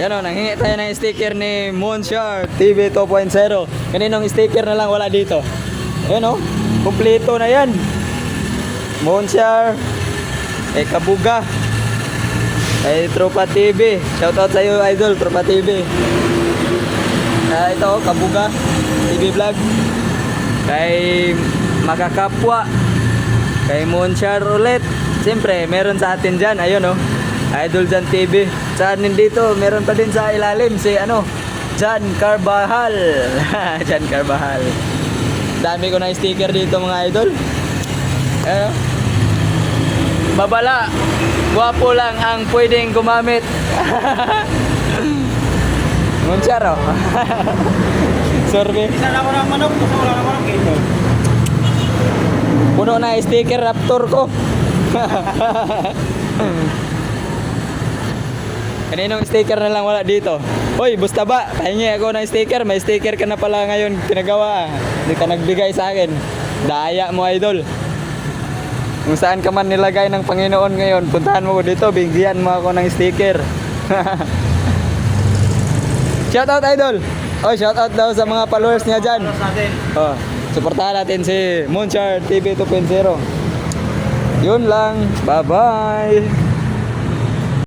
Yan o, nanghingi tayo ng sticker ni Moonshard TV 2.0. Kaninong sticker na lang wala dito. Yan o, kumpleto na yan. Moonshard, Kabuga, Tropa TV. Shoutout sa iyo, idol, Tropa TV. Ito, Kabuga TV Vlog. Kay Makakapwa, kay Moonshard ulit. Siyempre, meron sa atin dyan. Ayun o, Idol Jan TV. Saan din dito? Meron pa din sa ilalim si Jan Carbajal. Jan Carbajal. Dami ko na sticker dito mga idol. Babala. Guwapo lang ang pwedeng gumamit. Muncharo. Sorbe. Isa na ako ng manok, gusto ko lang ng manok ito. Puno na sticker Raptor ko. Kaninong sticker na lang wala dito? Hoy, busta ba? Pahingi ako ng sticker. May sticker ka na pala ngayon pinagawa. Hindi ka nagbigay sa akin. Daya mo, idol. Kung saan ka man nilagay ng Panginoon ngayon, puntahan mo ko dito. Bigyan mo ako ng sticker. Shoutout, idol. Oh, shoutout daw sa mga followers niya dyan. Oh, suportahan natin si Moonshard TV 2.0. Yun lang. Bye-bye.